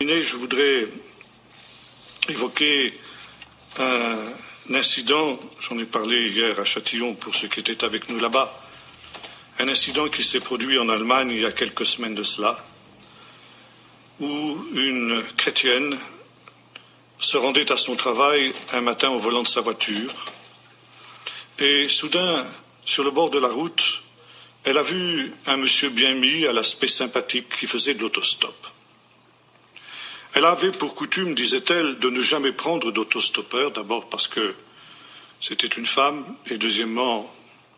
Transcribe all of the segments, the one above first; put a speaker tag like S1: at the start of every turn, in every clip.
S1: Je voudrais évoquer un incident, j'en ai parlé hier à Châtillon pour ceux qui étaient avec nous là-bas, un incident qui s'est produit en Allemagne il y a quelques semaines de cela, où une chrétienne se rendait à son travail un matin au volant de sa voiture et soudain, sur le bord de la route, elle a vu un monsieur bien mis, à l'aspect sympathique, qui faisait de l'autostop. Elle avait pour coutume, disait-elle, de ne jamais prendre d'autostoppeur, d'abord parce que c'était une femme, et deuxièmement,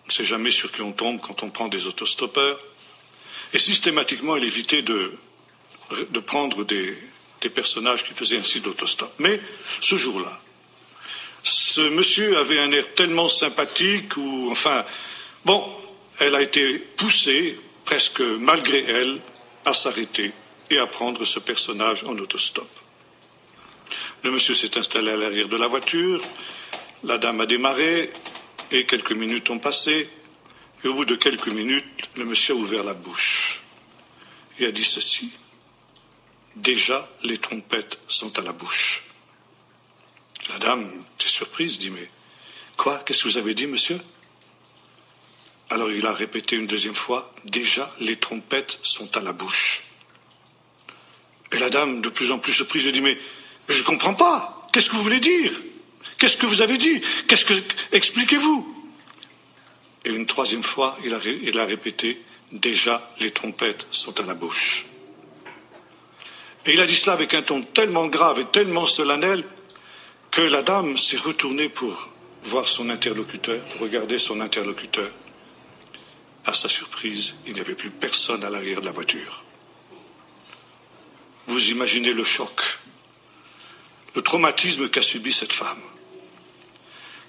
S1: on ne sait jamais sur qui on tombe quand on prend des autostoppeurs. Et systématiquement, elle évitait de prendre des personnages qui faisaient ainsi d'autostop. Mais ce jour-là, ce monsieur avait un air tellement sympathique, elle a été poussée, presque malgré elle, à s'arrêter et à prendre ce personnage en autostop. Le monsieur s'est installé à l'arrière de la voiture, la dame a démarré, et quelques minutes ont passé, et au bout de quelques minutes, le monsieur a ouvert la bouche et a dit ceci: « Déjà, les trompettes sont à la bouche. » La dame était surprise, dit « Mais quoi? Qu'est-ce que vous avez dit, monsieur ?» Alors il a répété une deuxième fois: « Déjà, les trompettes sont à la bouche. » Et la dame, de plus en plus surprise, lui dit « Mais je ne comprends pas. Qu'est-ce que vous voulez dire? Qu'est-ce que vous avez dit? Expliquez-vous » Et une troisième fois, il a répété « Déjà, les trompettes sont à la bouche. » Et il a dit cela avec un ton tellement grave et tellement solennel que la dame s'est retournée pour voir son interlocuteur, pour regarder son interlocuteur. À sa surprise, il n'y avait plus personne à l'arrière de la voiture. Vous imaginez le choc, le traumatisme qu'a subi cette femme.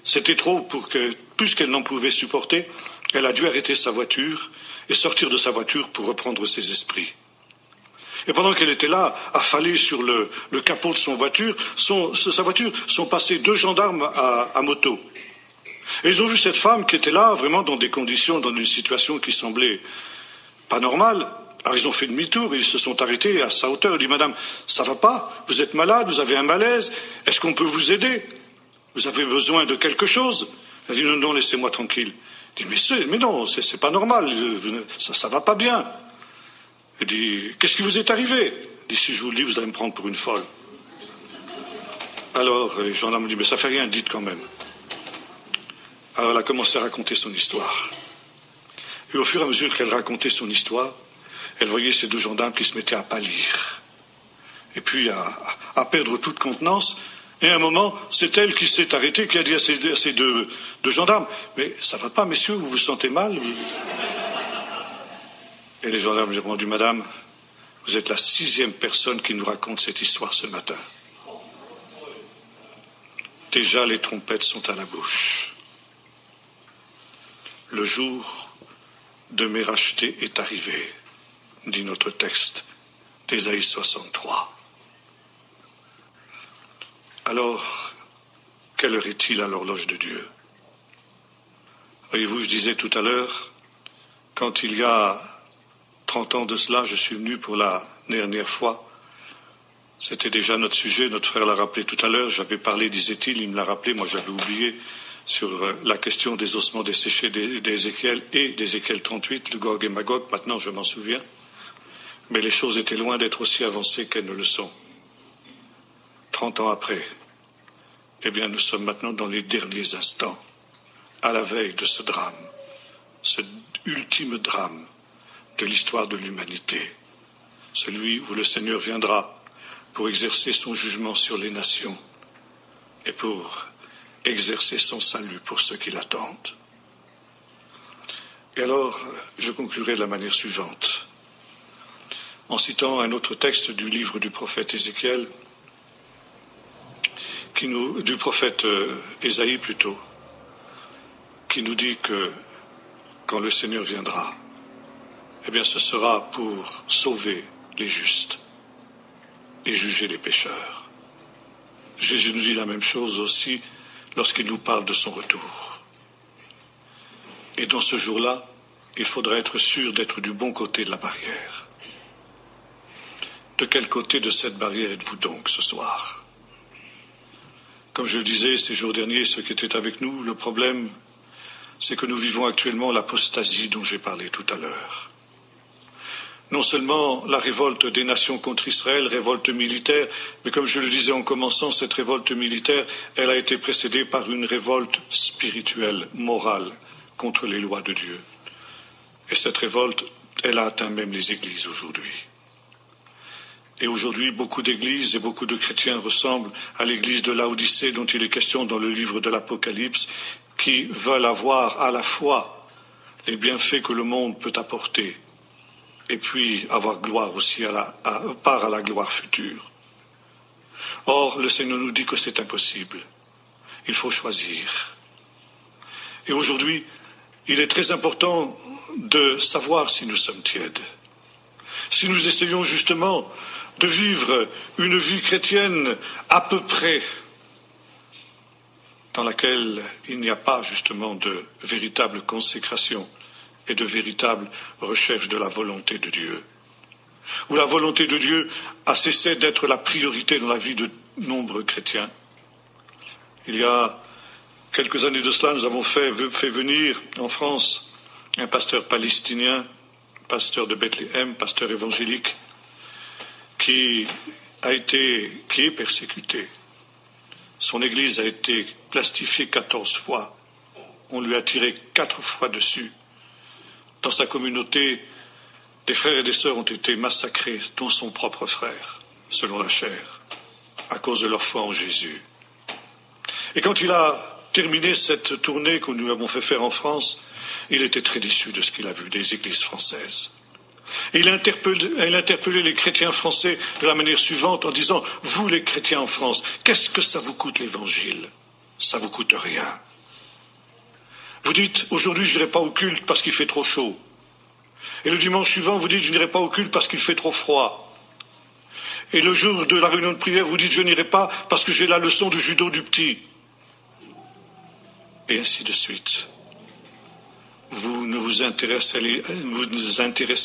S1: C'était trop pour que, puisqu'elle n'en pouvait supporter, elle a dû arrêter sa voiture et sortir de sa voiture pour reprendre ses esprits. Et pendant qu'elle était là, affalée sur le capot de sa voiture, sont passés 2 gendarmes à moto. Et ils ont vu cette femme qui était là, vraiment dans des conditions, dans une situation qui semblait pas normale. Alors ils ont fait demi-tour, ils se sont arrêtés à sa hauteur. Ils ont dit « Madame, ça va pas? Vous êtes malade? Vous avez un malaise? Est-ce qu'on peut vous aider? Vous avez besoin de quelque chose ?» Elle a dit « Non, laissez-moi tranquille. » Il dit « Mais non, c'est pas normal, ça va pas bien. » Elle dit « Qu'est-ce qui vous est arrivé ?» Il dit « Si je vous le dis, vous allez me prendre pour une folle. » Alors les gendarmes ont dit « Mais ça fait rien, dites quand même. » Alors elle a commencé à raconter son histoire. Et au fur et à mesure qu'elle racontait son histoire, elle voyait ces 2 gendarmes qui se mettaient à pâlir. Et puis à perdre toute contenance. Et à un moment, c'est elle qui s'est arrêtée, qui a dit à ces deux gendarmes « Mais ça va pas, messieurs, vous vous sentez mal ?» Et les gendarmes lui ont répondu « Madame, vous êtes la 6e personne qui nous raconte cette histoire ce matin. Déjà, les trompettes sont à la bouche. Le jour de mes rachetés est arrivé, dit notre texte d'Ésaïe 63. Alors, quelle heure est-il à l'horloge de Dieu? Voyez-vous, je disais tout à l'heure, quand il y a 30 ans de cela, je suis venu pour la dernière fois. C'était déjà notre sujet, notre frère l'a rappelé tout à l'heure, j'avais parlé, disait-il, il me l'a rappelé, moi j'avais oublié, sur la question des ossements desséchés d'Ézéchiel et d'Ézéchiel 38, de Gog et Magog, maintenant je m'en souviens. Mais les choses étaient loin d'être aussi avancées qu'elles ne le sont. 30 ans après, eh bien nous sommes maintenant dans les derniers instants, à la veille de ce drame, ce ultime drame de l'histoire de l'humanité, celui où le Seigneur viendra pour exercer son jugement sur les nations et pour exercer son salut pour ceux qui l'attendent. Et alors, je conclurai de la manière suivante, en citant un autre texte du livre du prophète Ézéchiel, du prophète Ésaïe plutôt, qui nous dit que quand le Seigneur viendra, eh bien ce sera pour sauver les justes et juger les pécheurs. Jésus nous dit la même chose aussi lorsqu'il nous parle de son retour. Et dans ce jour-là, il faudra être sûr d'être du bon côté de la barrière. De quel côté de cette barrière êtes-vous donc ce soir? Comme je le disais ces jours derniers, ceux qui étaient avec nous, le problème, c'est que nous vivons actuellement l'apostasie dont j'ai parlé tout à l'heure. Non seulement la révolte des nations contre Israël, révolte militaire, mais comme je le disais en commençant, cette révolte militaire, elle a été précédée par une révolte spirituelle, morale, contre les lois de Dieu. Et cette révolte, elle a atteint même les églises aujourd'hui. Et aujourd'hui, beaucoup d'églises et beaucoup de chrétiens ressemblent à l'église de Laodicée dont il est question dans le livre de l'Apocalypse, qui veulent avoir à la fois les bienfaits que le monde peut apporter et puis avoir gloire aussi part à la gloire future. Or, le Seigneur nous dit que c'est impossible. Il faut choisir. Et aujourd'hui, il est très important de savoir si nous sommes tièdes. Si nous essayons justement de vivre une vie chrétienne à peu près, dans laquelle il n'y a pas justement de véritable consécration et de véritable recherche de la volonté de Dieu, où la volonté de Dieu a cessé d'être la priorité dans la vie de nombreux chrétiens. Il y a quelques années de cela, nous avons fait venir en France un pasteur palestinien, pasteur de Bethléem, pasteur évangélique, qui est persécuté. Son église a été plastifiée 14 fois. On lui a tiré 4 fois dessus. Dans sa communauté, des frères et des sœurs ont été massacrés, dont son propre frère, selon la chair, à cause de leur foi en Jésus. Et quand il a terminé cette tournée que nous avons fait faire en France, il était très déçu de ce qu'il a vu des églises françaises. Et il a interpellé les chrétiens français de la manière suivante en disant « Vous les chrétiens en France, qu'est-ce que ça vous coûte l'évangile? Ça vous coûte rien. Vous dites « Aujourd'hui je n'irai pas au culte parce qu'il fait trop chaud. » Et le dimanche suivant vous dites « Je n'irai pas au culte parce qu'il fait trop froid. » Et le jour de la réunion de prière vous dites « Je n'irai pas parce que j'ai la leçon de judo du petit. » Et ainsi de suite. Vous ne vous intéressez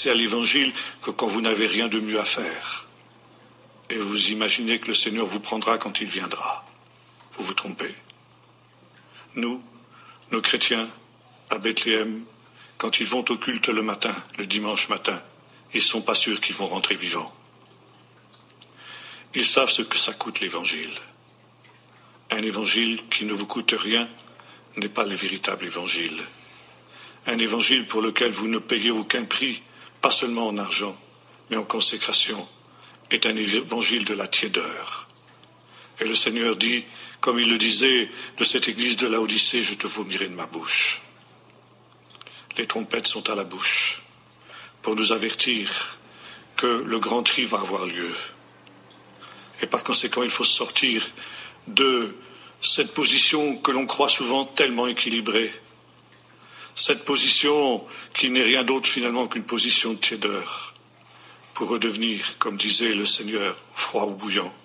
S1: à l'évangile que quand vous n'avez rien de mieux à faire. Et vous imaginez que le Seigneur vous prendra quand il viendra. Vous vous trompez. Nous, nos chrétiens, à Bethléem, quand ils vont au culte le matin, le dimanche matin, ils ne sont pas sûrs qu'ils vont rentrer vivants. Ils savent ce que ça coûte l'évangile. Un évangile qui ne vous coûte rien n'est pas le véritable évangile. Un évangile pour lequel vous ne payez aucun prix, pas seulement en argent, mais en consécration, est un évangile de la tiédeur. Et le Seigneur dit, comme il le disait de cette église de Laodicée, je te vomirai de ma bouche. Les trompettes sont à la bouche pour nous avertir que le grand tri va avoir lieu. Et par conséquent, il faut sortir de cette position que l'on croit souvent tellement équilibrée. Cette position qui n'est rien d'autre finalement qu'une position de tiédeur, pour redevenir, comme disait le Seigneur, froid ou bouillant.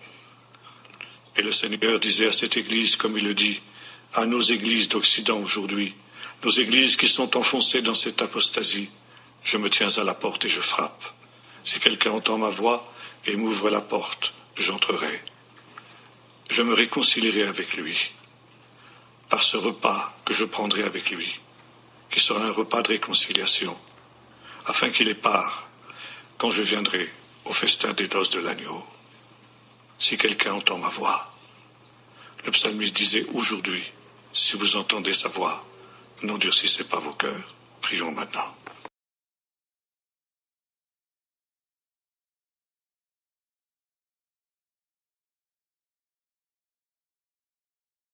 S1: Et le Seigneur disait à cette Église, comme il le dit, à nos églises d'Occident aujourd'hui, nos églises qui sont enfoncées dans cette apostasie, je me tiens à la porte et je frappe. Si quelqu'un entend ma voix et m'ouvre la porte, j'entrerai. Je me réconcilierai avec lui, par ce repas que je prendrai avec lui, qui sera un repas de réconciliation, afin qu'il ait part, quand je viendrai, au festin des noces de l'agneau. Si quelqu'un entend ma voix, le psalmiste disait aujourd'hui, si vous entendez sa voix, n'endurcissez pas vos cœurs. Prions maintenant.